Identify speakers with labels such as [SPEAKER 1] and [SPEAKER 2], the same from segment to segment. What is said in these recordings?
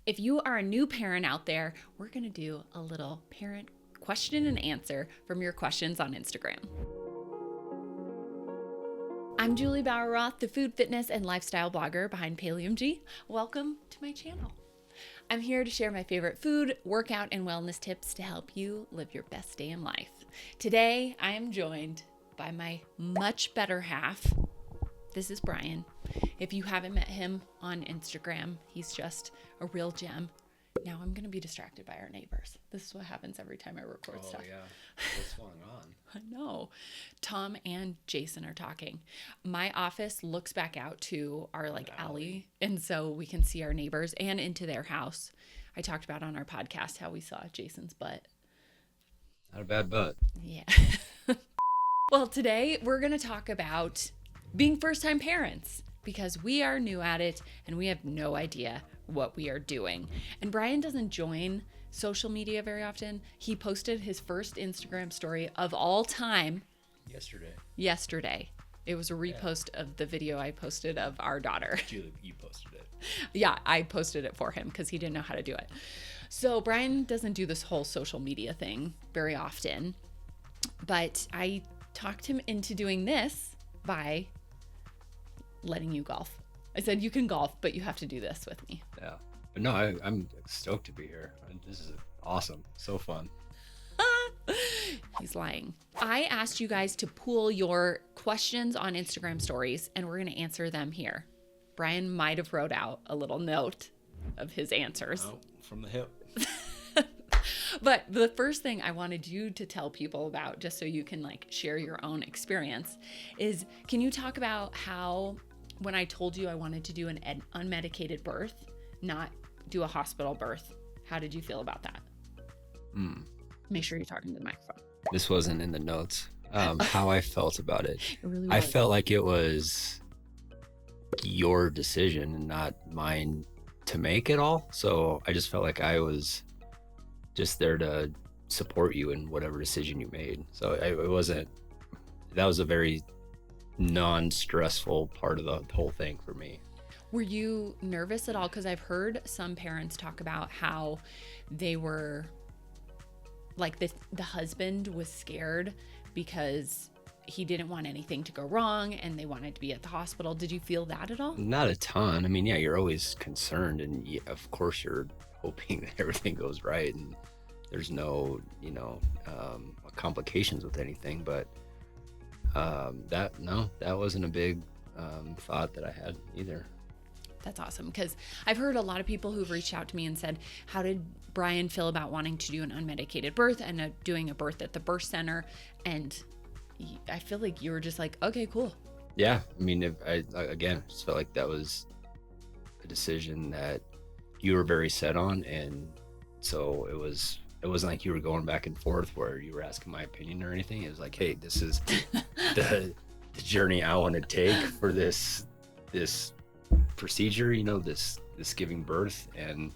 [SPEAKER 1] If you are a new parent out there, we're going to do a little parent question and answer from your questions on Instagram. I'm Juli Bauer Roth, the food, fitness, and lifestyle blogger behind PaleOMG. Welcome to my channel. I'm here to share my favorite food, workout, and wellness tips to help you live your best day in life. Today, I am joined by my much better half. This is Brian. If you haven't met him on Instagram, he's just a real gem. Now I'm going to be distracted by our neighbors. This is what happens every time I record stuff.
[SPEAKER 2] Oh, yeah. What's going on?
[SPEAKER 1] I know. Tom and Jason are talking. My office looks back out to our alley, and so we can see our neighbors and into their house. I talked about on our podcast how we saw Jason's butt.
[SPEAKER 2] Not a bad butt.
[SPEAKER 1] Yeah. Well, today we're going to talk about being first-time parents because we are new at it and we have no idea what we are doing. And Brian doesn't join social media very often. He posted his first Instagram story of all time yesterday. It was a repost of the video I posted of our daughter.
[SPEAKER 2] Julie, you posted it.
[SPEAKER 1] Yeah, I posted it for him because he didn't know how to do it. So Brian doesn't do this whole social media thing very often, but I talked him into doing this by letting you golf. I said, you can golf, but you have to do this with me.
[SPEAKER 2] Yeah. But no, I'm stoked to be here. This is awesome. So fun.
[SPEAKER 1] He's lying. I asked you guys to pool your questions on Instagram stories, and we're going to answer them here. Brian might have wrote out a little note of his answers.
[SPEAKER 2] Oh, from the hip.
[SPEAKER 1] But the first thing I wanted you to tell people about, just so you can share your own experience, is can you talk about how when I told you I wanted to do an unmedicated birth, not do a hospital birth, how did you feel about that? Make sure you're talking to the microphone.
[SPEAKER 2] This wasn't in the notes. How I felt about it.
[SPEAKER 1] It really was.
[SPEAKER 2] I felt like it was your decision and not mine to make at all. So I just felt like I was just there to support you in whatever decision you made. So that was a very non-stressful part of the whole thing for me.
[SPEAKER 1] Were you nervous at all? Because I've heard some parents talk about how they were the husband was scared because he didn't want anything to go wrong and they wanted to be at the hospital. Did you feel that at all?
[SPEAKER 2] Not a ton. I mean, yeah, you're always concerned, and of course you're hoping that everything goes right and there's no, complications with anything. But that wasn't a big thought that I had either.
[SPEAKER 1] That's awesome, because I've heard a lot of people who've reached out to me and said, how did Brian feel about wanting to do an unmedicated birth and doing a birth at the birth center? And I feel like you were just like, okay, cool.
[SPEAKER 2] Yeah, I mean, I just felt like that was a decision that you were very set on, and so it wasn't like you were going back and forth where you were asking my opinion or anything. It was like, hey, this is the journey I want to take for this procedure, this giving birth, and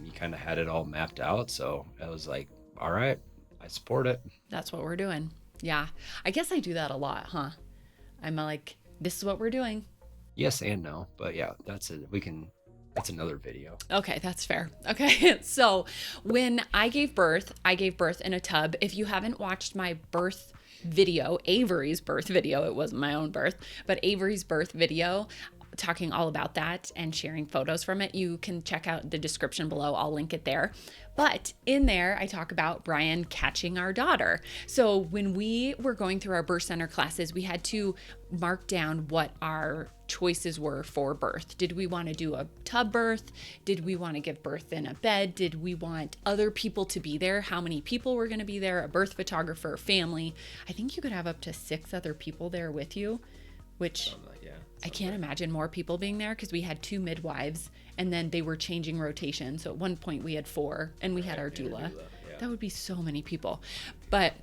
[SPEAKER 2] you kind of had it all mapped out. So I was like, all right, I support it. That's
[SPEAKER 1] what we're doing. Yeah, I guess I do that a lot, huh? I'm like, this is what we're doing.
[SPEAKER 2] Yes and no, but yeah, that's another video.
[SPEAKER 1] Okay, that's fair. Okay, so when I gave birth in a tub. If you haven't watched my birth video, Avery's birth video, it wasn't my own birth, but Avery's birth video, talking all about that and sharing photos from it, you can check out the description below. I'll link it there. But in there, I talk about Brian catching our daughter. So when we were going through our birth center classes, we had to mark down what our choices were for birth. Did we want to do a tub birth? Did we want to give birth in a bed? Did we want other people to be there? How many people were going to be there? A birth photographer, family. I think you could have up to 6 other people there with you, which I can't imagine more people being there, because we had 2 midwives and then they were changing rotation. So at one point we had 4 and we had our doula. Yeah. That would be so many people. But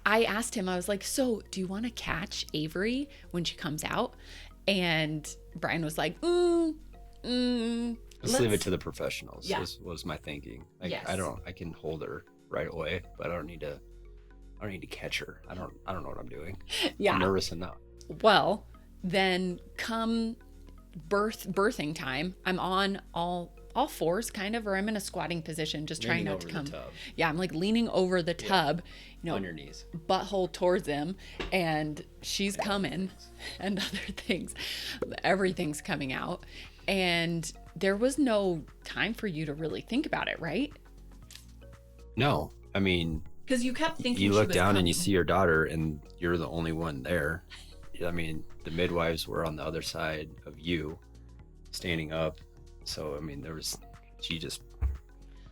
[SPEAKER 1] I asked him, I was like, so do you want to catch Avery when she comes out? And Brian was like, let's
[SPEAKER 2] leave it to the professionals.
[SPEAKER 1] Yeah.
[SPEAKER 2] Was my thinking.
[SPEAKER 1] Yes.
[SPEAKER 2] I can hold her right away, but I don't need to catch her. I don't know what I'm doing.
[SPEAKER 1] Yeah.
[SPEAKER 2] I'm nervous enough. Well,
[SPEAKER 1] then come birthing time, I'm on all all fours kind of, or I'm in a squatting position, just trying
[SPEAKER 2] Leaning
[SPEAKER 1] not to
[SPEAKER 2] over the
[SPEAKER 1] come.
[SPEAKER 2] tub.
[SPEAKER 1] Yeah, I'm like leaning over the tub,
[SPEAKER 2] On your knees.
[SPEAKER 1] butthole towards him, and she's coming and other things. Everything's coming out. And there was no time for you to really think about it, right?
[SPEAKER 2] No, I mean,
[SPEAKER 1] Because you kept thinking
[SPEAKER 2] you
[SPEAKER 1] she
[SPEAKER 2] look
[SPEAKER 1] was
[SPEAKER 2] down and you
[SPEAKER 1] coming.
[SPEAKER 2] see your daughter, and you're the only one there. I mean, the midwives were on the other side of you, standing up. So I mean, there's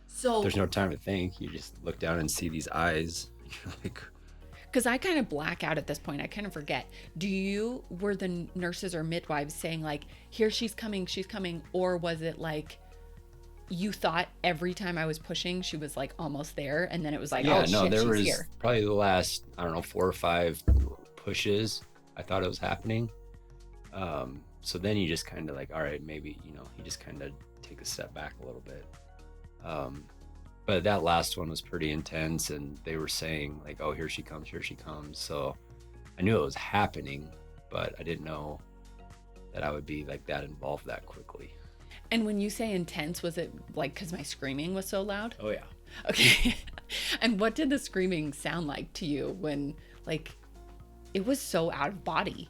[SPEAKER 1] So,
[SPEAKER 2] no time to think. You just look down and see these eyes. You're like,
[SPEAKER 1] because I kind of black out at this point, I kind of forget. Were the nurses or midwives saying like, here she's coming, or was it like you thought every time I was pushing, she was like almost there, and then it was like,
[SPEAKER 2] yeah,
[SPEAKER 1] oh
[SPEAKER 2] no,
[SPEAKER 1] shit,
[SPEAKER 2] there
[SPEAKER 1] she's
[SPEAKER 2] was
[SPEAKER 1] here.
[SPEAKER 2] probably the last, I don't know, 4 or 5 pushes. I thought it was happening. So then you just kind of like, all right, maybe, you just kind of take a step back a little bit. But that last one was pretty intense, and they were saying like, oh, here she comes. So I knew it was happening, but I didn't know that I would be like that involved that quickly.
[SPEAKER 1] And when you say intense, was it like because my screaming was so loud?
[SPEAKER 2] Oh yeah.
[SPEAKER 1] Okay. And what did the screaming sound like to you when like it was so out of body?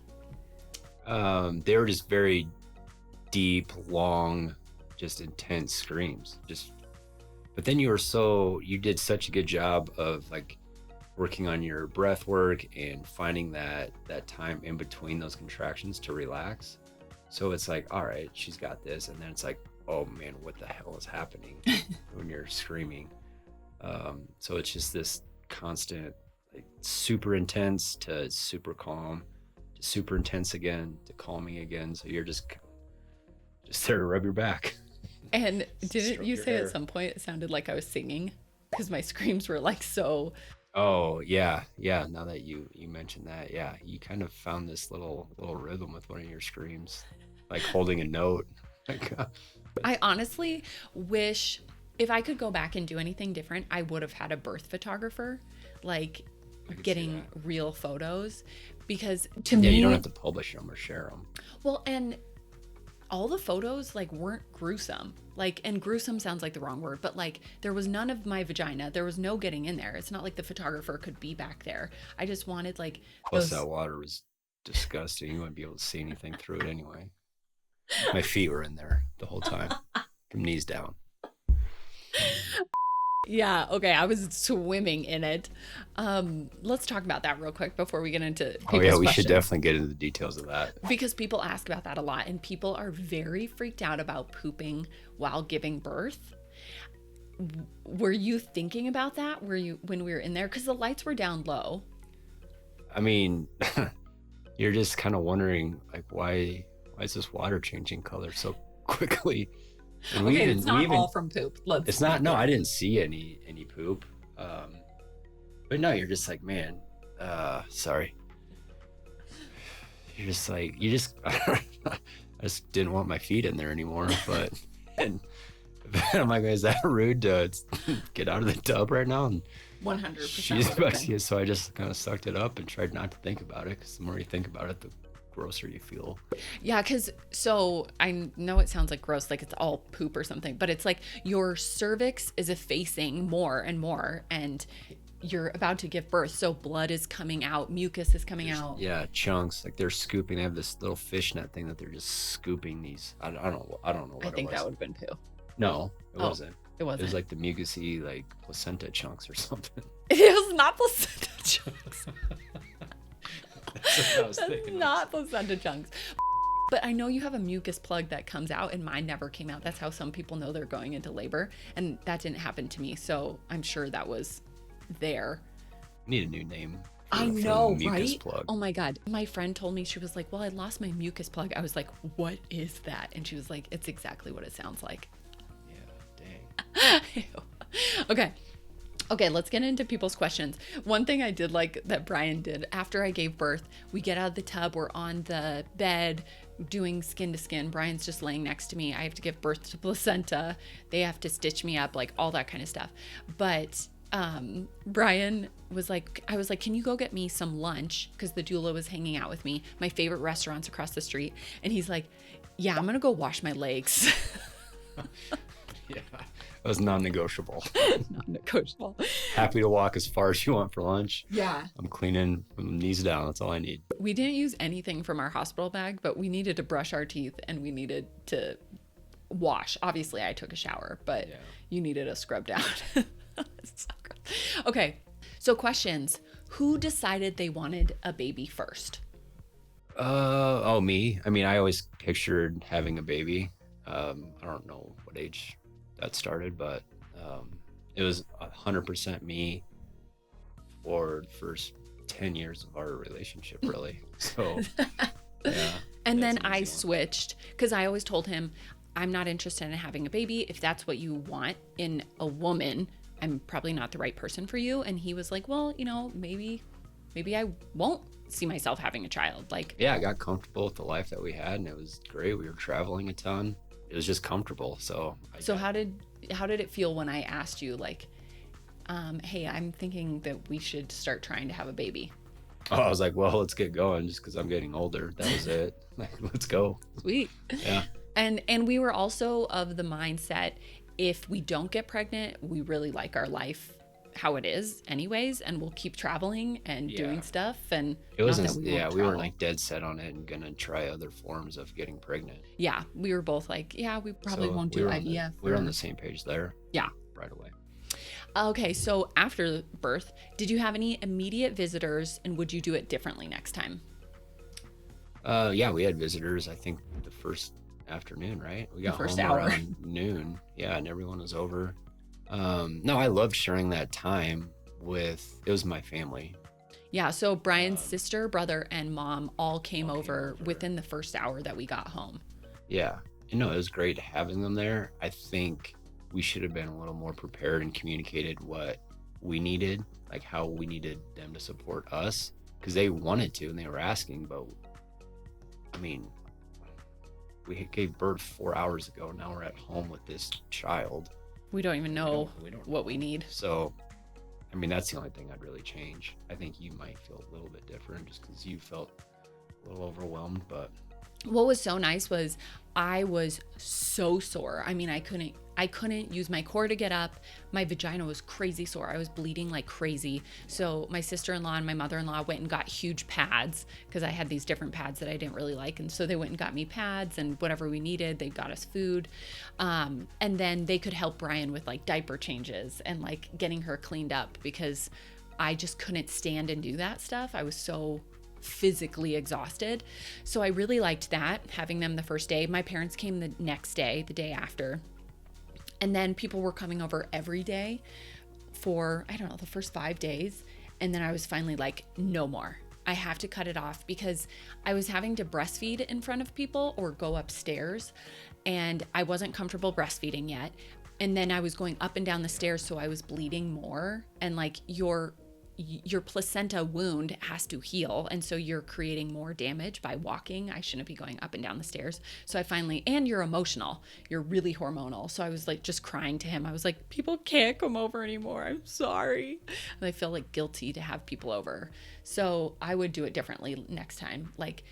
[SPEAKER 2] They were just very deep, long, just intense screams. But then you did such a good job of like working on your breath work and finding that time in between those contractions to relax. So it's like, all right, she's got this. And then it's like, oh man, what the hell is happening when you're screaming? So it's just this constant, like super intense to super calm, to super intense again, to calming again. So you're just there to rub your back.
[SPEAKER 1] And didn't
[SPEAKER 2] Stroke
[SPEAKER 1] you
[SPEAKER 2] your
[SPEAKER 1] say
[SPEAKER 2] hair.
[SPEAKER 1] at some point it sounded like I was singing? Because my screams were like so.
[SPEAKER 2] Oh yeah. Now that you mentioned that, yeah, you kind of found this little rhythm with one of your screams, like holding a note. Like,
[SPEAKER 1] I honestly wish if I could go back and do anything different, I would have had a birth photographer, like
[SPEAKER 2] could see
[SPEAKER 1] getting
[SPEAKER 2] that.
[SPEAKER 1] real photos. Because to
[SPEAKER 2] yeah,
[SPEAKER 1] me,
[SPEAKER 2] you don't have to publish them or share them.
[SPEAKER 1] well, and all the photos like weren't gruesome. Like, and gruesome sounds like the wrong word, but like there was none of my vagina. There was no getting in there. It's not like the photographer could be back there. I just wanted like
[SPEAKER 2] Plus,
[SPEAKER 1] those.
[SPEAKER 2] that water was disgusting. You wouldn't be able to see anything through it anyway. My feet were in there the whole time, from knees down.
[SPEAKER 1] Yeah, okay, I was swimming in it. Let's talk about that real quick before we get into people's
[SPEAKER 2] Oh yeah, we
[SPEAKER 1] questions.
[SPEAKER 2] should definitely get into the details of that.
[SPEAKER 1] Because people ask about that a lot, and people are very freaked out about pooping while giving birth. Were you thinking about that? Were you when we were in there? Because the lights were down low.
[SPEAKER 2] I mean, you're just kind of wondering like why is this water changing color so quickly? And
[SPEAKER 1] Okay, it's not all from poop.
[SPEAKER 2] It's not. No, I didn't see any poop. But no, you're just like, man. Sorry. You're just like I just didn't want my feet in there anymore. But and I'm like, is that rude to get out of the tub right now? And
[SPEAKER 1] 100%.
[SPEAKER 2] she's about to see it, so I just kind of sucked it up and tried not to think about it, because the more you think about it, the grosser you feel.
[SPEAKER 1] Yeah, because so I know it sounds like gross, like it's all poop or something, but it's like your cervix is effacing more and more, and you're about to give birth, so blood is coming out, mucus is coming out.
[SPEAKER 2] Yeah, chunks. Like they're scooping. They have this little fishnet thing that they're just scooping these. I don't know what
[SPEAKER 1] I think
[SPEAKER 2] it was.
[SPEAKER 1] that would have been poo.
[SPEAKER 2] No, it
[SPEAKER 1] Oh,
[SPEAKER 2] wasn't.
[SPEAKER 1] It wasn't.
[SPEAKER 2] It was like the mucusy, like placenta chunks or something.
[SPEAKER 1] It was not placenta chunks.
[SPEAKER 2] That's what I was
[SPEAKER 1] That's
[SPEAKER 2] thinking.
[SPEAKER 1] not placenta chunks. But I know you have a mucus plug that comes out, and mine never came out. That's how some people know they're going into labor, and that didn't happen to me. So I'm sure that was there.
[SPEAKER 2] Need a new name.
[SPEAKER 1] I
[SPEAKER 2] for
[SPEAKER 1] know,
[SPEAKER 2] the mucus
[SPEAKER 1] right?
[SPEAKER 2] plug.
[SPEAKER 1] Oh my God. My friend told me, she was like, well, I lost my mucus plug. I was like, what is that? And she was like, it's exactly what it sounds like.
[SPEAKER 2] Yeah, dang.
[SPEAKER 1] Okay. Okay, let's get into people's questions. One thing I did like that Brian did after I gave birth, we get out of the tub, we're on the bed doing skin to skin. Brian's just laying next to me. I have to give birth to placenta. They have to stitch me up, like all that kind of stuff. But Brian was like, I was like, can you go get me some lunch? Because the doula was hanging out with me. My favorite restaurant's across the street. And he's like, yeah, I'm going to go wash my legs.
[SPEAKER 2] was non-negotiable.
[SPEAKER 1] Non-negotiable.
[SPEAKER 2] Happy to walk as far as you want for lunch.
[SPEAKER 1] Yeah.
[SPEAKER 2] I'm cleaning from the knees down. That's all I need.
[SPEAKER 1] We didn't use anything from our hospital bag, but we needed to brush our teeth and we needed to wash. Obviously, I took a shower, but you needed a scrub down. So okay. So questions. Who decided they wanted a baby first?
[SPEAKER 2] Me. I mean, I always pictured having a baby. I don't know what age that started, but it was 100% me for the first 10 years of our relationship, really. So, yeah.
[SPEAKER 1] And then I switched because I always told him, I'm not interested in having a baby. If that's what you want in a woman, I'm probably not the right person for you. And he was like, well, you know, maybe I won't see myself having a child. Like,
[SPEAKER 2] yeah, I got comfortable with the life that we had, and it was great. We were traveling a ton. It was just comfortable. So
[SPEAKER 1] how did it feel when I asked you, like, hey, I'm thinking that we should start trying to have a baby?
[SPEAKER 2] Oh, I was like, well, let's get going, just because I'm getting older. That was it. Like, let's go.
[SPEAKER 1] Sweet.
[SPEAKER 2] Yeah.
[SPEAKER 1] And we were also of the mindset, if we don't get pregnant, we really like our life how it is anyways, and we'll keep traveling and doing stuff. And
[SPEAKER 2] it wasn't, we weren't like dead set on it and gonna try other forms of getting pregnant.
[SPEAKER 1] Yeah, we were both like, yeah, we probably won't do IVF.
[SPEAKER 2] We were on the same page there.
[SPEAKER 1] Yeah.
[SPEAKER 2] Right away.
[SPEAKER 1] Okay, so after birth, did you have any immediate visitors, and would you do it differently next time?
[SPEAKER 2] Yeah, we had visitors, I think the first afternoon, right? We got home around noon. Yeah, and everyone was over. No, I loved sharing that time with, it was my family.
[SPEAKER 1] Yeah, so Brian's sister, brother, and mom all came over within the first hour that we got home.
[SPEAKER 2] Yeah, you know, it was great having them there. I think we should have been a little more prepared and communicated what we needed, like how we needed them to support us, because they wanted to and they were asking, but I mean, we gave birth 4 hours ago. Now we're at home with this child.
[SPEAKER 1] We don't even know what we need.
[SPEAKER 2] So, I mean, that's the only thing I'd really change. I think you might feel a little bit different just because you felt a little overwhelmed, but.
[SPEAKER 1] What was so nice was I was so sore. I mean, I couldn't use my core to get up. My vagina was crazy sore. I was bleeding like crazy. So my sister-in-law and my mother-in-law went and got huge pads because I had these different pads that I didn't really like. And so they went and got me pads and whatever we needed. They got us food. And then they could help Brian with like diaper changes and like getting her cleaned up because I just couldn't stand and do that stuff. I was so physically exhausted. So I really liked that, having them the first day. My parents came the next day, the day after. And then people were coming over every day for, I don't know, the first 5 days. And then I was finally like, no more. I have to cut it off because I was having to breastfeed in front of people or go upstairs. And I wasn't comfortable breastfeeding yet. And then I was going up and down the stairs, so I was bleeding more. And like your placenta wound has to heal, and so you're creating more damage by walking. I shouldn't be going up and down the stairs. So I finally, and you're emotional, you're really hormonal. So I was like just crying to him. I was like, people can't come over anymore, I'm sorry. And I feel like guilty to have people over. So I would do it differently next time. Like,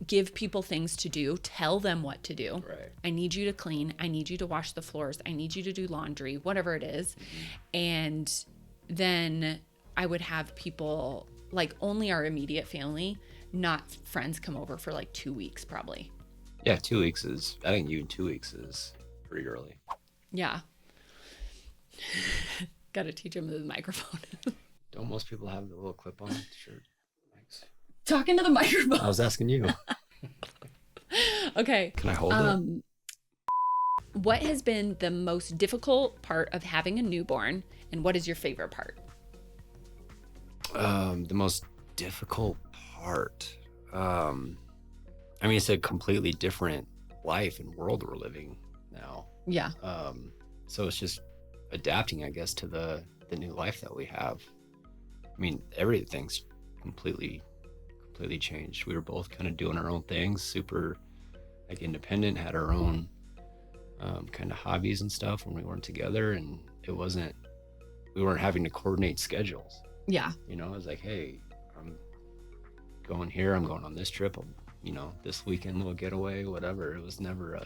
[SPEAKER 1] give people things to do, tell them what to do.
[SPEAKER 2] Right.
[SPEAKER 1] I need you to clean, I need you to wash the floors, I need you to do laundry, whatever it is. And then I would have people, like only our immediate family, not friends, come over for like 2 weeks probably.
[SPEAKER 2] Yeah, 2 weeks is, I think even 2 weeks is pretty early.
[SPEAKER 1] Yeah. Got to teach him the microphone.
[SPEAKER 2] Don't most people have the little clip on? Sure. Thanks.
[SPEAKER 1] Talking to the microphone.
[SPEAKER 2] I was asking you.
[SPEAKER 1] Okay.
[SPEAKER 2] Can I hold it?
[SPEAKER 1] What has been the most difficult part of having a newborn, and what is your favorite part?
[SPEAKER 2] The most difficult part. I mean, it's a completely different life and world we're living now.
[SPEAKER 1] Yeah.
[SPEAKER 2] So it's just adapting, I guess, to the new life that we have. I mean, everything's completely changed. We were both kind of doing our own things, super like independent, had our own kind of hobbies and stuff when we weren't together, and we weren't having to coordinate schedules.
[SPEAKER 1] Yeah.
[SPEAKER 2] You know, it was like, hey, I'm going here, I'm going on this trip, this weekend we'll get away, whatever. It was never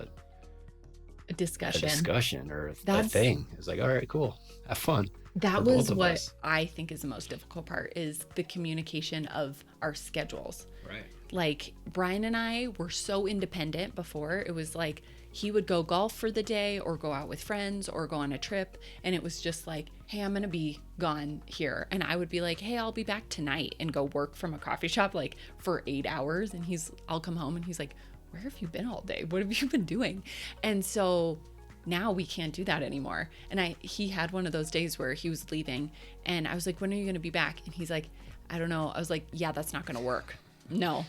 [SPEAKER 1] A discussion.
[SPEAKER 2] or a
[SPEAKER 1] That's
[SPEAKER 2] thing. It's like, all right, cool, have fun.
[SPEAKER 1] That
[SPEAKER 2] For
[SPEAKER 1] was
[SPEAKER 2] both of
[SPEAKER 1] what
[SPEAKER 2] us.
[SPEAKER 1] I think is the most difficult part, is the communication of our schedules.
[SPEAKER 2] Right.
[SPEAKER 1] Like, Brian and I were so independent before. It was like he would go golf for the day or go out with friends or go on a trip. And it was just like, hey, I'm going to be gone here. And I would be like, hey, I'll be back tonight, and go work from a coffee shop like for 8 hours. And I'll come home and he's like, where have you been all day? What have you been doing? And so now we can't do that anymore. And he had one of those days where he was leaving, and I was like, when are you going to be back? And he's like, I don't know. I was like, yeah, that's not going to work. No.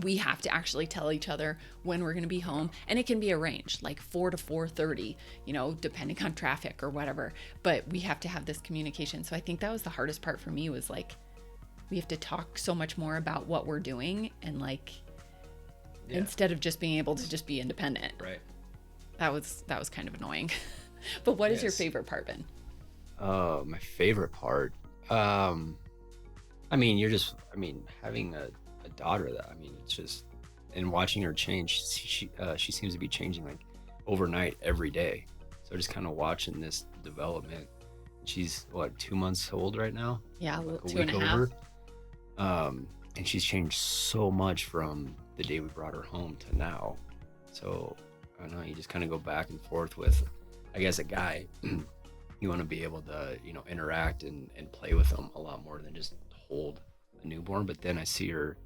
[SPEAKER 1] We have to actually tell each other when we're going to be home, and it can be arranged like 4 to 4:30, depending on traffic or whatever, but we have to have this communication. So I think that was the hardest part for me, was like, we have to talk so much more about what we're doing, and like, instead of just being able to just be independent.
[SPEAKER 2] Right.
[SPEAKER 1] That was kind of annoying. But what is your favorite part, Ben?
[SPEAKER 2] My favorite part, having a daughter it's just, and watching her change, she seems to be changing like overnight every day. So just kind of watching this development. She's 2 months old right now?
[SPEAKER 1] Yeah,
[SPEAKER 2] like a
[SPEAKER 1] 2.5.
[SPEAKER 2] week over. And she's changed so much from the day we brought her home to now. So I don't know, you just kind of go back and forth with, I guess, a guy. You want to be able to, interact and play with them a lot more than just hold a newborn. But then I see her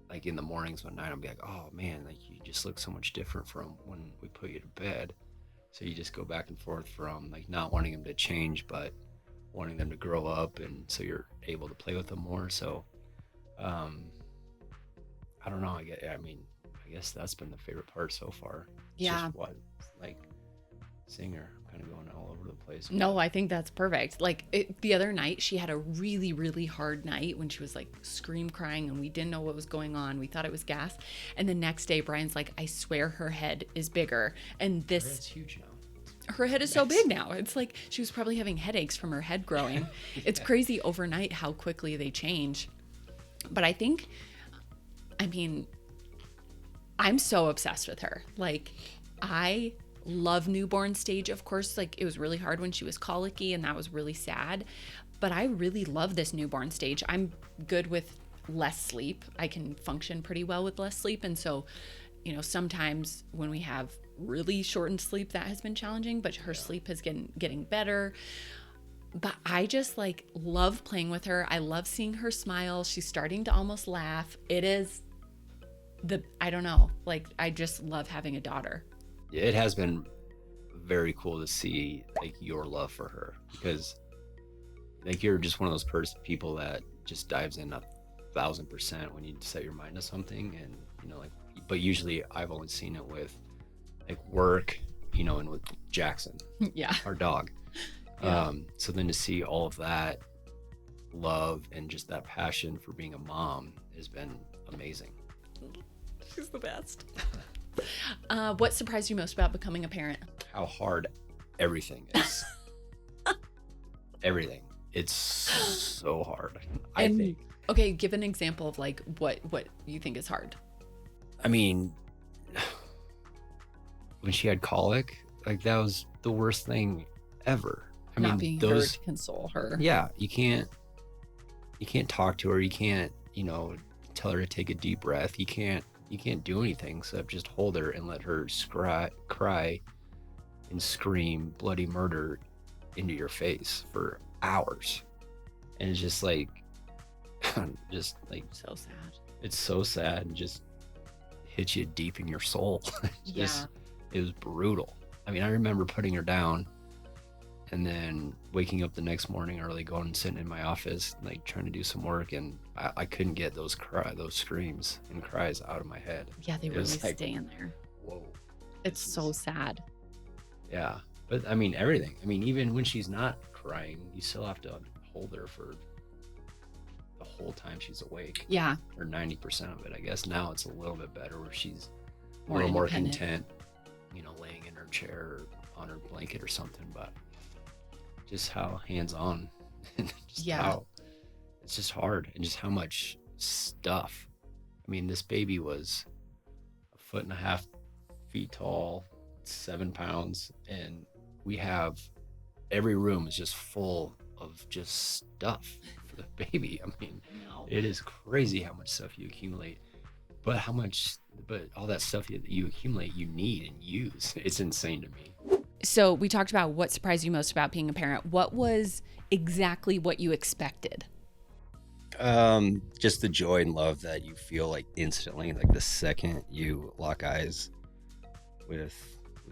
[SPEAKER 2] like in the mornings one night, I'll be like, oh man, like you just look so much different from when we put you to bed. So you just go back and forth from like not wanting them to change, but wanting them to grow up, and so you're able to play with them more. So I don't know, I guess that's been the favorite part so far. It's
[SPEAKER 1] Yeah.
[SPEAKER 2] just like seeing her kind of going all over the place.
[SPEAKER 1] No, I think that's perfect. Like, the other night, she had a really, really hard night when she was like scream crying, and we didn't know what was going on. We thought it was gas. And the next day, Brian's like, I swear her head is bigger. And
[SPEAKER 2] Her head's huge now.
[SPEAKER 1] her head is so big now. It's like she was probably having headaches from her head growing. It's crazy overnight how quickly they change. But I'm so obsessed with her. Like, I love newborn stage. Of course, like, it was really hard when she was colicky, and that was really sad. But I really love this newborn stage. I'm good with less sleep. I can function pretty well with less sleep. And so, sometimes when we have really shortened sleep, that has been challenging, but her sleep is getting better. But I just like love playing with her. I love seeing her smile. She's starting to almost laugh. It is I don't know, like, I just love having a daughter.
[SPEAKER 2] Yeah, it has been very cool to see like your love for her, because like you're just one of those people that just dives in 1,000% when you set your mind to something. And but usually I've only seen it with like work, and with Jackson,
[SPEAKER 1] Yeah.
[SPEAKER 2] our dog.
[SPEAKER 1] Yeah.
[SPEAKER 2] So then to see all of that love and just that passion for being a mom has been amazing.
[SPEAKER 1] She's the best. What surprised you most about becoming a parent?
[SPEAKER 2] How hard everything is. Everything. It's so hard, I think.
[SPEAKER 1] Okay, give an example of like what you think is hard.
[SPEAKER 2] I mean, when she had colic, like that was the worst thing ever.
[SPEAKER 1] Not being her to console her.
[SPEAKER 2] Yeah, you can't talk to her. You can't, tell her to take a deep breath. You can't do anything except just hold her and let her cry and scream bloody murder into your face for hours. And it's just like,
[SPEAKER 1] So sad.
[SPEAKER 2] it's so sad, and just hits you deep in your soul. It was brutal. I mean, I remember putting her down and then waking up the next morning early, going and sitting in my office, like trying to do some work, and I couldn't get those screams and cries out of my head.
[SPEAKER 1] Yeah, they really stay in there.
[SPEAKER 2] Whoa.
[SPEAKER 1] It's so sad.
[SPEAKER 2] Yeah. But I mean, everything. I mean, even when she's not crying, you still have to hold her for the whole time she's awake.
[SPEAKER 1] Yeah.
[SPEAKER 2] Or 90% of it. I guess now it's a little bit better, where she's a
[SPEAKER 1] More
[SPEAKER 2] little more
[SPEAKER 1] independent.
[SPEAKER 2] content, laying in her chair or on her blanket or something. But just how hands-on and just how it's just hard, and just how much stuff. I mean, this baby was 1.5 feet tall, 7 pounds, and we have every room is just full of just stuff for the baby. I mean, it is crazy how much stuff you accumulate, but all that stuff that you accumulate, you need and use. It's insane to me.
[SPEAKER 1] So we talked about what surprised you most about being a parent. What was exactly what you expected?
[SPEAKER 2] Just the joy and love that you feel like instantly, like the second you lock eyes with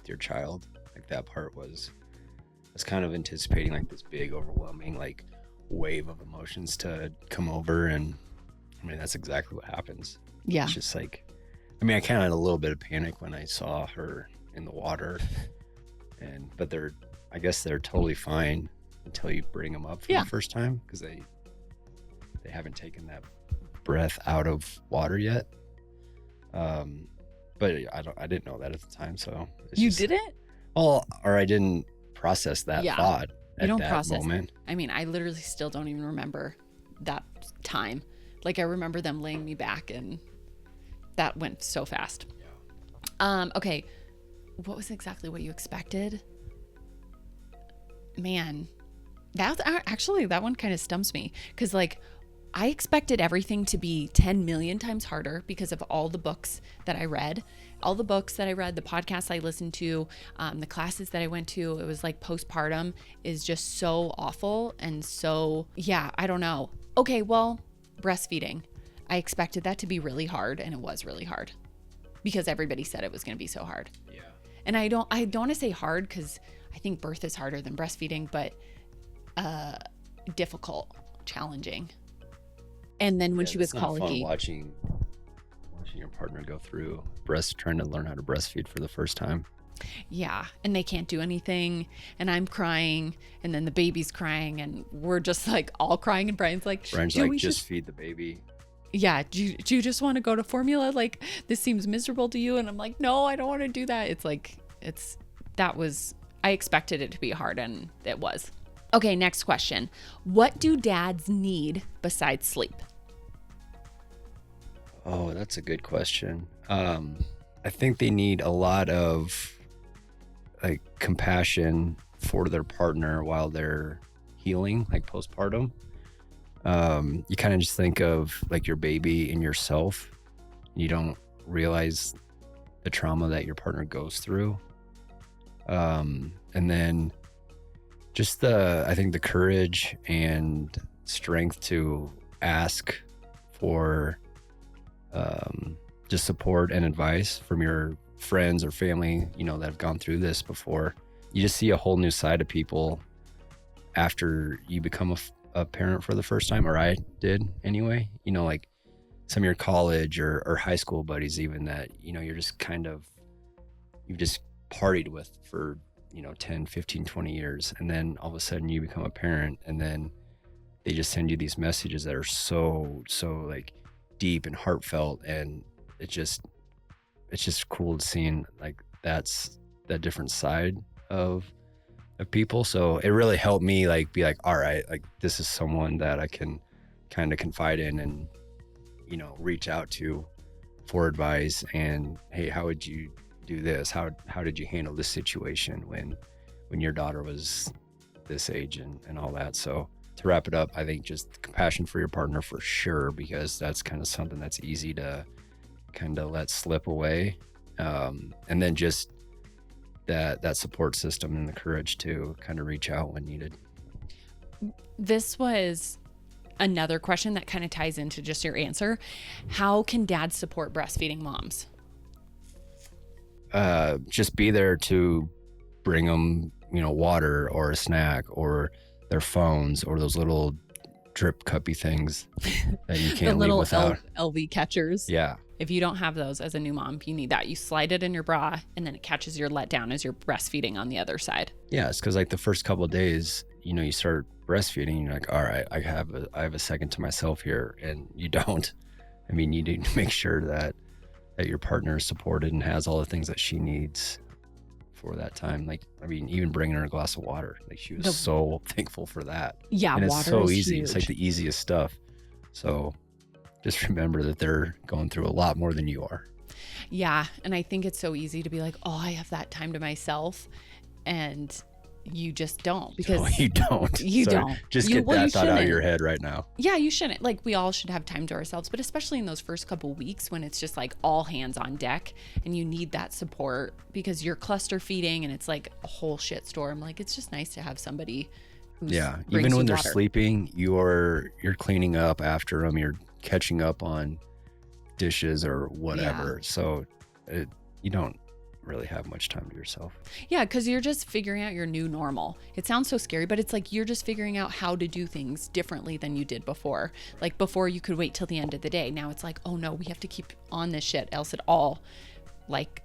[SPEAKER 2] your child. Like that part was, I was kind of anticipating like this big overwhelming like wave of emotions to come over, and I mean that's exactly what happens.
[SPEAKER 1] Yeah.
[SPEAKER 2] It's just like, I mean, I kind of had a little bit of panic when I saw her in the water, but I guess they're totally fine until you bring them up for the first time, because they haven't taken that breath out of water yet. But I didn't know that at the time, so
[SPEAKER 1] you didn't?
[SPEAKER 2] Well, or I didn't process that thought at that moment.
[SPEAKER 1] I mean, I literally still don't even remember that time. Like I remember them laying me back, and that went so fast. Yeah. Okay. What was exactly what you expected? Man, that one kind of stumps me, because like I expected everything to be 10 million times harder because of all the books that I read, the podcasts I listened to, the classes that I went to. It was like postpartum is just so awful. And so, yeah, I don't know. Okay, well, breastfeeding. I expected that to be really hard, and it was really hard because everybody said it was going to be so hard. Yeah. And I don't want to say hard because I think birth is harder than breastfeeding, but difficult, challenging. And then when she was colicky,
[SPEAKER 2] watching your partner go through trying to learn how to breastfeed for the first time.
[SPEAKER 1] Yeah. And they can't do anything, and I'm crying, and then the baby's crying, and we're just like all crying, and Brian's like,
[SPEAKER 2] just feed the baby.
[SPEAKER 1] Yeah. Do you just want to go to formula? Like, this seems miserable to you. And I'm like, no, I don't want to do that. It's like, I expected it to be hard, and it was. Okay, next question. What do dads need besides sleep?
[SPEAKER 2] Oh, that's a good question. I think they need a lot of like compassion for their partner while they're healing, like postpartum. You kind of just think of like your baby and yourself. You don't realize the trauma that your partner goes through. And then just I think the courage and strength to ask for just support and advice from your friends or family, that have gone through this before. You just see a whole new side of people after you become a parent for the first time, or I did anyway. Like some of your college or high school buddies even that, you're just you've just partied with for 10, 15, 20 years. And then all of a sudden you become a parent, and then they just send you these messages that are so like deep and heartfelt. And it's just cool to seeing like that's that different side of people. So it really helped me like be like, all right, like this is someone that I can kind of confide in and, reach out to for advice. And hey, how would you do this? How did you handle this situation when your daughter was this age and all that? So to wrap it up, I think just compassion for your partner for sure, because that's kind of something that's easy to kind of let slip away. And then just that support system and the courage to kind of reach out when needed.
[SPEAKER 1] This was another question that kind of ties into just your answer. How can dads support breastfeeding moms?
[SPEAKER 2] Just be there to bring them, water or a snack or their phones or those little drip cuppy things that you can't leave without.
[SPEAKER 1] LV catchers.
[SPEAKER 2] Yeah.
[SPEAKER 1] If you don't have those as a new mom, you need that. You slide it in your bra, and then it catches your letdown as you're breastfeeding on the other side.
[SPEAKER 2] Yeah, it's because like the first couple of days, you start breastfeeding, you're like, all right, I have a second to myself here, and you don't. I mean, you need to make sure that your partner is supported and has all the things that she needs for that time. Like, I mean, even bringing her a glass of water, like she was so thankful for that.
[SPEAKER 1] Yeah,
[SPEAKER 2] and
[SPEAKER 1] water
[SPEAKER 2] it's so
[SPEAKER 1] is
[SPEAKER 2] easy.
[SPEAKER 1] huge.
[SPEAKER 2] It's like the easiest stuff. So just remember that they're going through a lot more than you are.
[SPEAKER 1] Yeah. And I think it's so easy to be like, oh, I have that time to myself. And you just don't, because
[SPEAKER 2] No, you don't.
[SPEAKER 1] you
[SPEAKER 2] Sorry.
[SPEAKER 1] don't.
[SPEAKER 2] Just
[SPEAKER 1] You-
[SPEAKER 2] get
[SPEAKER 1] well, you
[SPEAKER 2] that thought out of
[SPEAKER 1] shouldn't.
[SPEAKER 2] your head right now.
[SPEAKER 1] Yeah, you shouldn't. Like, we all should have time to ourselves, but especially in those first couple weeks when it's just like all hands on deck and you need that support because you're cluster feeding and it's like a whole shit storm. Like, it's just nice to have somebody who's
[SPEAKER 2] Yeah,
[SPEAKER 1] brings
[SPEAKER 2] even
[SPEAKER 1] you
[SPEAKER 2] when they're
[SPEAKER 1] water.
[SPEAKER 2] sleeping, you're cleaning up after them. You're catching up on dishes or whatever. So you don't really have much time to yourself.
[SPEAKER 1] Yeah, because you're just figuring out your new normal. It sounds so scary, but it's like you're just figuring out how to do things differently than you did before. Like, before you could wait till the end of the day. Now it's like, oh no, we have to keep on this shit, else it all like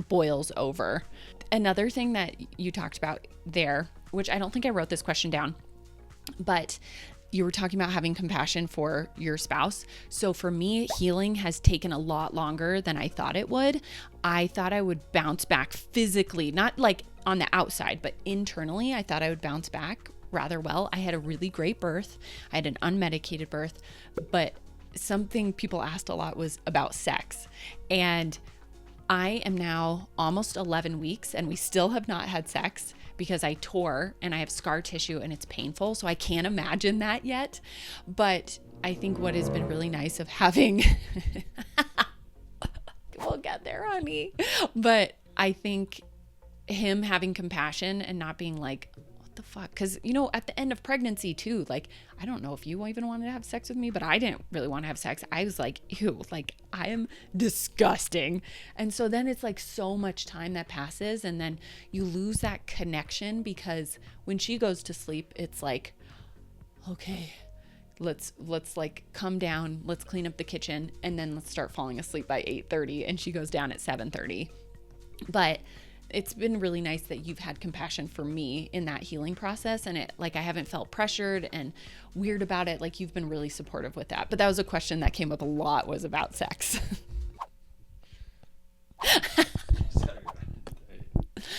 [SPEAKER 1] boils over. Another thing that you talked about there, which I don't think I wrote this question down, but you were talking about having compassion for your spouse. So for me, healing has taken a lot longer than I thought it would. I thought I would bounce back physically, not like on the outside, but internally, I thought I would bounce back rather well. I had a really great birth. I had an unmedicated birth, but something people asked a lot was about sex. And I am now almost 11 weeks and we still have not had sex because I tore and I have scar tissue and it's painful. So I can't imagine that yet. But I think what has been really nice of having, we'll get there, honey. But I think him having compassion and not being like, what the fuck? Because, you know, at the end of pregnancy too, like, I don't know if you even wanted to have sex with me, but I didn't really want to have sex. I was like, ew, like, I am disgusting. And so then it's like so much time that passes and then you lose that connection because when she goes to sleep, it's like, okay, let's like come down, let's clean up the kitchen, and then let's start falling asleep by 8:30 and she goes down at 7:30. But it's been really nice that you've had compassion for me in that healing process, and it, like, I haven't felt pressured and weird about it. Like, you've been really supportive with that. But that was a question that came up a lot, was about sex.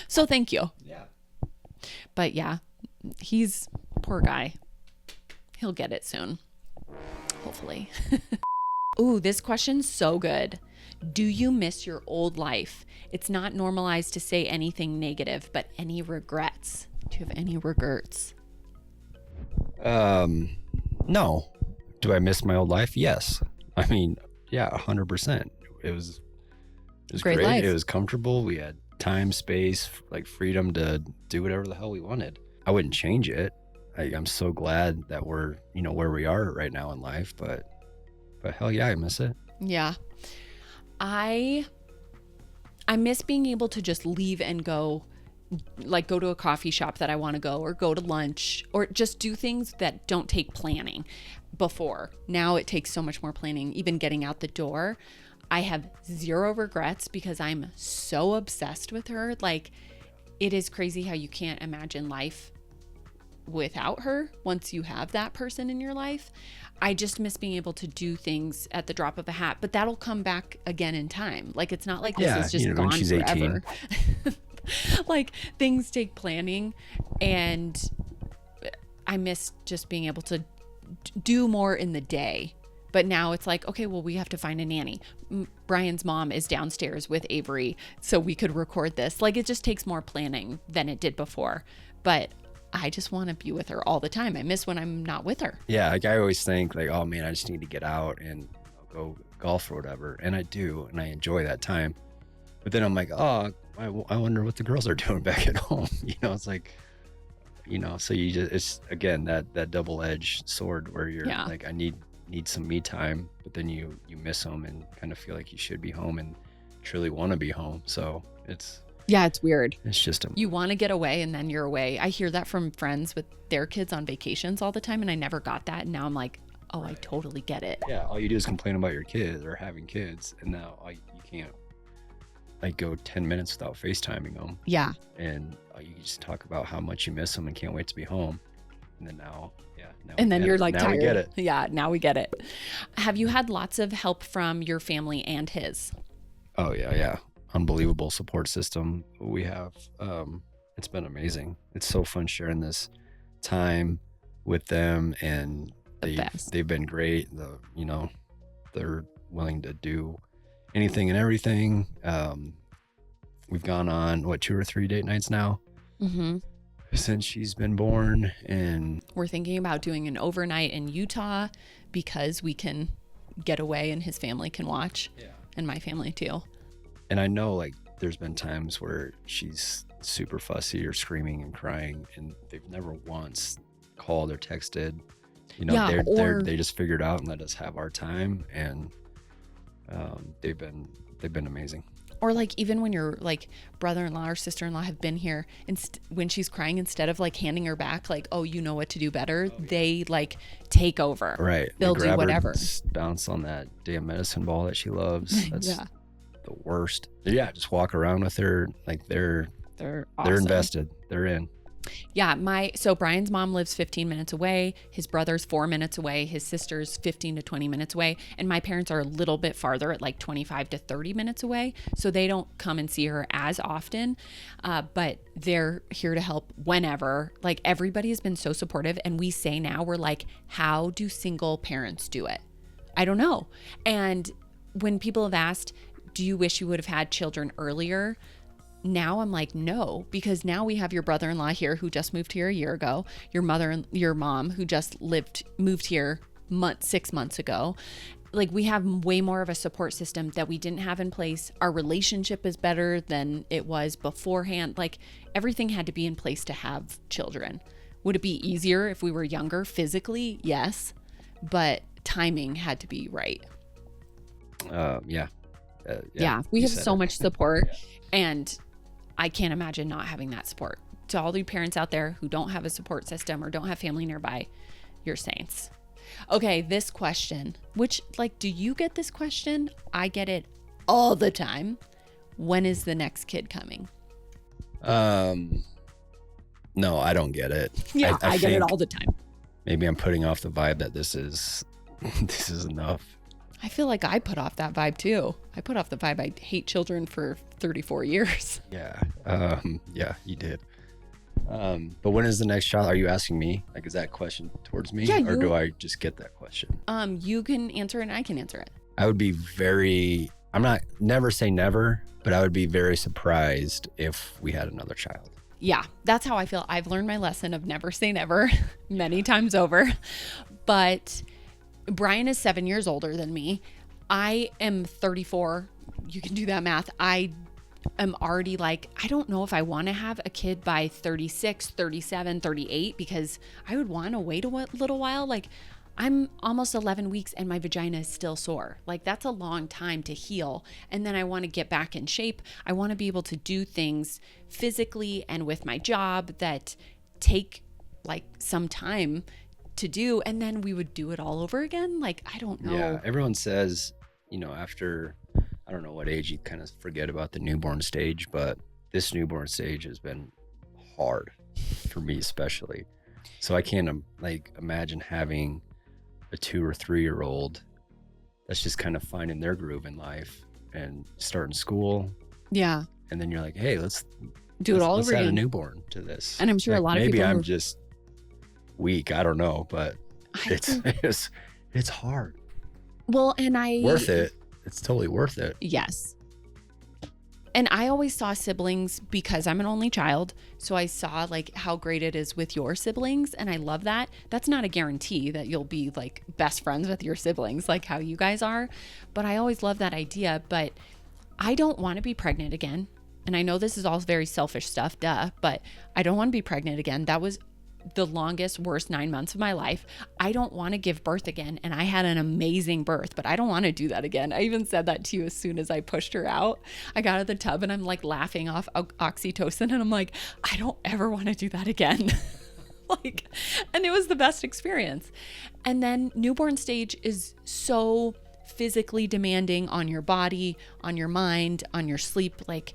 [SPEAKER 1] So thank you.
[SPEAKER 2] Yeah.
[SPEAKER 1] But yeah, he's poor guy. He'll get it soon. Hopefully. Ooh, this question's so good. Do you miss your old life? It's not normalized to say anything negative, but any regrets? Do you have any regrets?
[SPEAKER 2] No. Do I miss my old life? Yes. I mean, yeah, 100%. It was great.
[SPEAKER 1] Life.
[SPEAKER 2] It was comfortable. We had time, space, like freedom to do whatever the hell we wanted. I wouldn't change it. I'm so glad that we're, where we are right now in life, but hell yeah, I miss it.
[SPEAKER 1] Yeah. I miss being able to just leave and go, like go to a coffee shop that I want to go, or go to lunch, or just do things that don't take planning before. Now it takes so much more planning, even getting out the door. I have zero regrets because I'm so obsessed with her. Like, it is crazy how you can't imagine life without her once you have that person in your life. I just miss being able to do things at the drop of a hat, but that'll come back again in time. Like, it's not like this is just gone
[SPEAKER 2] when she's
[SPEAKER 1] forever.
[SPEAKER 2] 18.
[SPEAKER 1] Like, things take planning, and I miss just being able to do more in the day. But now it's like, okay, well, we have to find a nanny. Brian's mom is downstairs with Avery, so we could record this. Like, it just takes more planning than it did before. But I just want to be with her all the time. I miss when I'm not with her.
[SPEAKER 2] Yeah, like, I always think, like, oh man, I just need to get out and go golf or whatever. And I do, and I enjoy that time. But then I'm like, oh, I wonder what the girls are doing back at home. It's like, so you just, it's, again, that double-edged sword where you're like, I need some me time, but then you miss them and kind of feel like you should be home and truly want to be home. So it's
[SPEAKER 1] weird.
[SPEAKER 2] It's just
[SPEAKER 1] you want to get away and then you're away. I hear that from friends with their kids on vacations all the time, and I never got that. And now I'm like, oh, I totally get it.
[SPEAKER 2] Yeah, all you do is complain about your kids or having kids, and now you can't like go 10 minutes without FaceTiming them.
[SPEAKER 1] Yeah.
[SPEAKER 2] And you just talk about how much you miss them and can't wait to be home. And then now
[SPEAKER 1] you're like,
[SPEAKER 2] now
[SPEAKER 1] tired.
[SPEAKER 2] we get it.
[SPEAKER 1] Yeah, now we get it. Have you had lots of help from your family and his?
[SPEAKER 2] Oh yeah. Unbelievable support system we have. It's been amazing. It's so fun sharing this time with them, and they've been great. They're willing to do anything and everything. We've gone on 2 or 3 date nights now since she's been born, and
[SPEAKER 1] we're thinking about doing an overnight in Utah because we can get away and his family can watch, and my family too.
[SPEAKER 2] And I know like there's been times where she's super fussy or screaming and crying, and they've never once called or texted. You know, they just figured out and let us have our time, and they've been amazing.
[SPEAKER 1] Or like even when your like brother-in-law or sister-in-law have been here, and when she's crying, instead of like handing her back like, oh, you know what to do better, they like take over.
[SPEAKER 2] Right.
[SPEAKER 1] They'll do whatever.
[SPEAKER 2] Bounce on that damn medicine ball that she loves. That's the worst. Yeah, just walk around with her like they're
[SPEAKER 1] awesome.
[SPEAKER 2] They're invested. They're in.
[SPEAKER 1] Yeah, so Brian's mom lives 15 minutes away. His brother's 4 minutes away. His sister's 15 to 20 minutes away. And my parents are a little bit farther at like 25 to 30 minutes away. So they don't come and see her as often, but they're here to help whenever. Like everybody has been so supportive. And we say now, we're like, how do single parents do it? I don't know. And when people have asked, do you wish you would have had children earlier? Now I'm like, no, because now we have your brother-in-law here who just moved here a year ago, your mom who just moved here 6 months ago. Like we have way more of a support system that we didn't have in place. Our relationship is better than it was beforehand. Like everything had to be in place to have children. Would it be easier if we were younger physically? Yes, but timing had to be right. Yeah, we have so much support, and I can't imagine not having that support. To all the parents out there who don't have a support system or don't have family nearby, you're saints. Okay, this question, which like, do you get this question? I get it all the time. When is the next kid coming?
[SPEAKER 2] No, I don't get it.
[SPEAKER 1] Yeah, I get it all the time.
[SPEAKER 2] Maybe I'm putting off the vibe that this is enough.
[SPEAKER 1] I feel like I put off that vibe too. I put off the vibe I hate children for 34 years.
[SPEAKER 2] Yeah. Yeah, you did. But when is the next child? Are you asking me? Like, is that question towards me?
[SPEAKER 1] Yeah,
[SPEAKER 2] or do I just get that question?
[SPEAKER 1] You can answer it and I can answer it.
[SPEAKER 2] I would be never say never, but I would be very surprised if we had another child.
[SPEAKER 1] Yeah, that's how I feel. I've learned my lesson of never say never many times over. But Brian is 7 years older than me. I am 34. You can do that math. I am already like, I don't know if I want to have a kid by 36, 37, 38, because I would want to wait a little while. Like I'm almost 11 weeks and my vagina is still sore. Like that's a long time to heal. And then I want to get back in shape. I want to be able to do things physically and with my job that take like some time to do, and then we would do it all over again. Like I don't know.
[SPEAKER 2] Yeah, everyone says, after I don't know what age you kind of forget about the newborn stage, but this newborn stage has been hard for me especially. So I can't imagine having a 2 or 3 year old that's just kind of finding their groove in life and starting school.
[SPEAKER 1] Yeah.
[SPEAKER 2] And then you're like, hey, let's
[SPEAKER 1] do it all over again.
[SPEAKER 2] Let's add a newborn to this.
[SPEAKER 1] And I'm sure a lot of people
[SPEAKER 2] maybe I'm just weak. I don't know, but it's hard.
[SPEAKER 1] Well, and
[SPEAKER 2] worth it. It's totally worth it.
[SPEAKER 1] Yes. And I always saw siblings because I'm an only child. So I saw like how great it is with your siblings. And I love that. That's not a guarantee that you'll be like best friends with your siblings, like how you guys are. But I always love that idea. But I don't want to be pregnant again. And I know this is all very selfish stuff, but I don't want to be pregnant again. That was the longest, worst 9 months of my life. I don't want to give birth again. And I had an amazing birth, but I don't want to do that again. I even said that to you as soon as I pushed her out. I got out of the tub and I'm like laughing off oxytocin. And I'm like, I don't ever want to do that again. And it was the best experience. And then newborn stage is so physically demanding on your body, on your mind, on your sleep. Like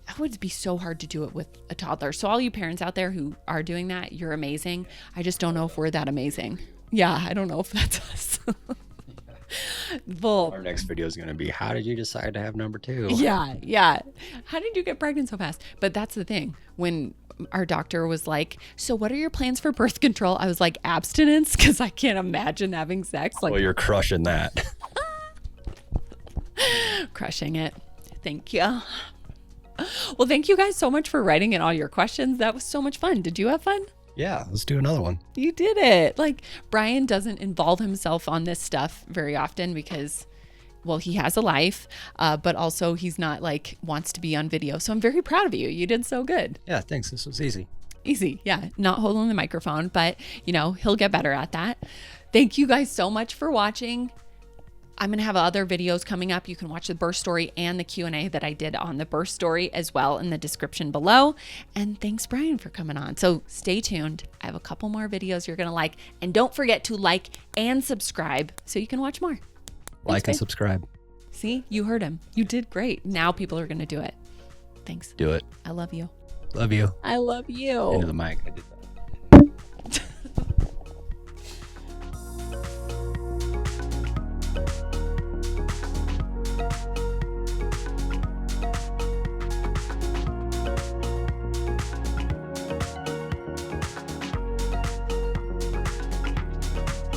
[SPEAKER 1] it would be so hard to do it with a toddler. So all you parents out there who are doing that, you're amazing. I just don't know if we're that amazing. Yeah, I don't know if that's us. Well,
[SPEAKER 2] our next video is going to be, how did you decide to have number 2?
[SPEAKER 1] Yeah. How did you get pregnant so fast? But that's the thing. When our doctor was like, so what are your plans for birth control? I was like, abstinence, because I can't imagine having sex. Like,
[SPEAKER 2] well, you're crushing that.
[SPEAKER 1] crushing it. Thank you. Well, thank you guys so much for writing in all your questions. That was so much fun. Did you have fun?
[SPEAKER 3] Yeah, let's do another one.
[SPEAKER 1] You did it. Like, Brian doesn't involve himself on this stuff very often because, well, he has a life, but also he's not like wants to be on video. So I'm very proud of you. You did so good.
[SPEAKER 3] Yeah, thanks. This was easy.
[SPEAKER 1] Easy. Yeah. Not holding the microphone, but you know, he'll get better at that. Thank you guys so much for watching. I'm going to have other videos coming up. You can watch the birth story and the Q&A that I did on the birth story as well in the description below. And thanks, Brian, for coming on. So stay tuned. I have a couple more videos you're going to like. And don't forget to like and subscribe so you can watch more.
[SPEAKER 3] Like and
[SPEAKER 1] babe.
[SPEAKER 3] subscribe.
[SPEAKER 1] See, you heard him. You did great. Now people are going to do it. Thanks.
[SPEAKER 3] Do it.
[SPEAKER 1] I love you.
[SPEAKER 3] Love you.
[SPEAKER 1] I love you.
[SPEAKER 3] Into the mic. I did that.